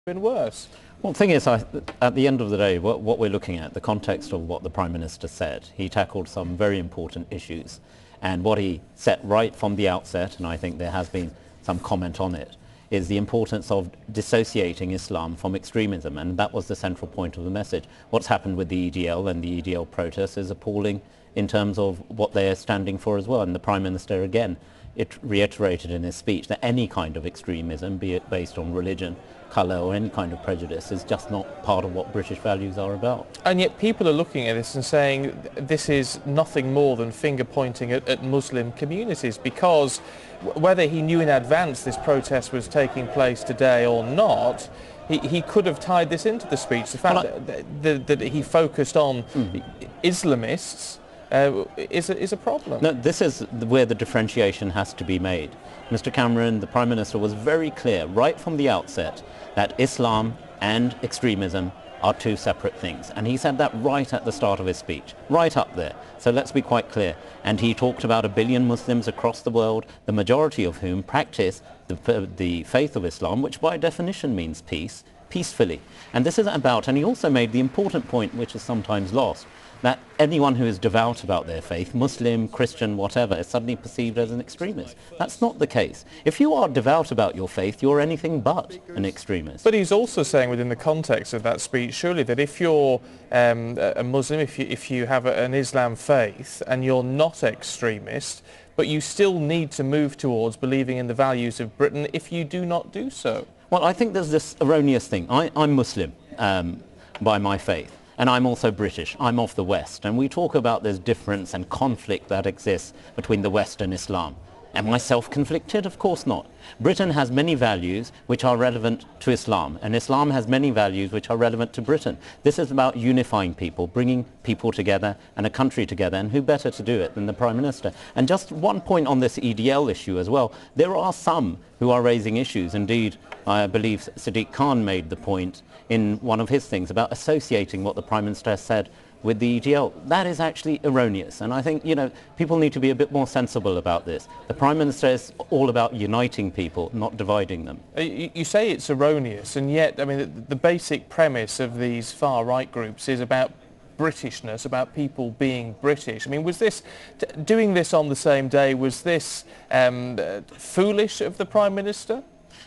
been worse. Well, the thing is, at the end of the day, what we're looking at, the context of what the Prime Minister said, he tackled some very important issues. And what he set right from the outset, and I think there has been some comment on it, is the importance of dissociating Islam from extremism. And that was the central point of the message. What's happened with the EDL and the EDL protests is appalling in terms of what they're standing for as well. And the Prime Minister, again, it reiterated in his speech that any kind of extremism, be it based on religion, colour or any kind of prejudice, is just not part of what British values are about. And yet people are looking at this and saying this is nothing more than finger pointing at Muslim communities, because whether he knew in advance this protest was taking place today or not, he could have tied this into the speech. The fact that he focused on Islamists is a problem. No, this is where the differentiation has to be made. Mr. Cameron, the Prime Minister, was very clear right from the outset that Islam and extremism are two separate things. And he said that right at the start of his speech, right up there. So let's be quite clear. And he talked about 1 billion Muslims across the world, the majority of whom practice the faith of Islam, which by definition means peace, peacefully. And this is about, and he also made the important point, which is sometimes lost, that anyone who is devout about their faith, Muslim, Christian, whatever, is suddenly perceived as an extremist. That's not the case. If you are devout about your faith, you're anything but an extremist. But he's also saying within the context of that speech, surely, that if you're a Muslim, if you have an Islam faith and you're not extremist, but you still need to move towards believing in the values of Britain if you do not do so. Well, I think there's this erroneous thing. I'm Muslim by my faith. And I'm also British. I'm of the West. And we talk about this difference and conflict that exists between the West and Islam. Am I self-conflicted? Of course not. Britain has many values which are relevant to Islam, and Islam has many values which are relevant to Britain. This is about unifying people, bringing people together and a country together, and who better to do it than the Prime Minister? And just one point on this EDL issue as well. There are some who are raising issues. Indeed, I believe Sadiq Khan made the point in one of his things about associating what the Prime Minister has said with the EDL. That is actually erroneous, and I think, people need to be a bit more sensible about this. The Prime Minister is all about uniting people, not dividing them. You say it's erroneous, and yet, I mean, the basic premise of these far-right groups is about Britishness, about people being British. I mean, was this, doing this on the same day, was this foolish of the Prime Minister?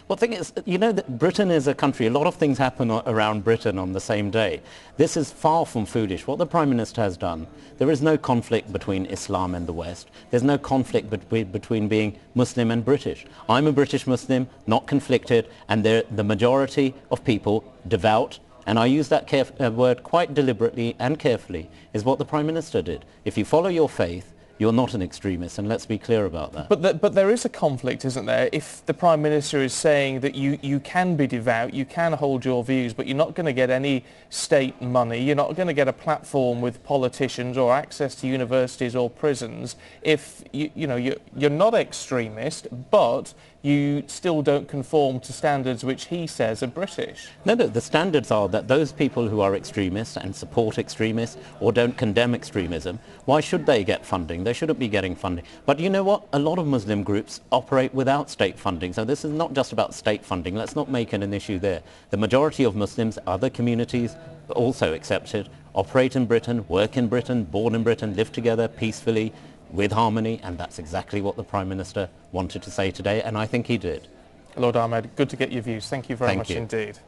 Well, the thing is, that Britain is a country. A lot of things happen around Britain on the same day. This is far from foolish. What the Prime Minister has done, there is no conflict between Islam and the West. There's no conflict between being Muslim and British. I'm a British Muslim, not conflicted, and the majority of people, devout, and I use that word quite deliberately and carefully, is what the Prime Minister did. If you follow your faith, you're not an extremist, and let's be clear about that. But there is a conflict, isn't there? If the Prime Minister is saying that you can be devout, you can hold your views, but you're not going to get any state money, you're not going to get a platform with politicians or access to universities or prisons, if you're not extremist, but you still don't conform to standards which he says are British. No, the standards are that those people who are extremists and support extremists or don't condemn extremism, why should they get funding? They shouldn't be getting funding. But you know what? A lot of Muslim groups operate without state funding. So this is not just about state funding. Let's not make it an issue there. The majority of Muslims, other communities, also accepted, operate in Britain, work in Britain, born in Britain, live together peacefully, with harmony, and that's exactly what the Prime Minister wanted to say today, and I think he did. Lord Ahmed, good to get your views. Thank you very much indeed.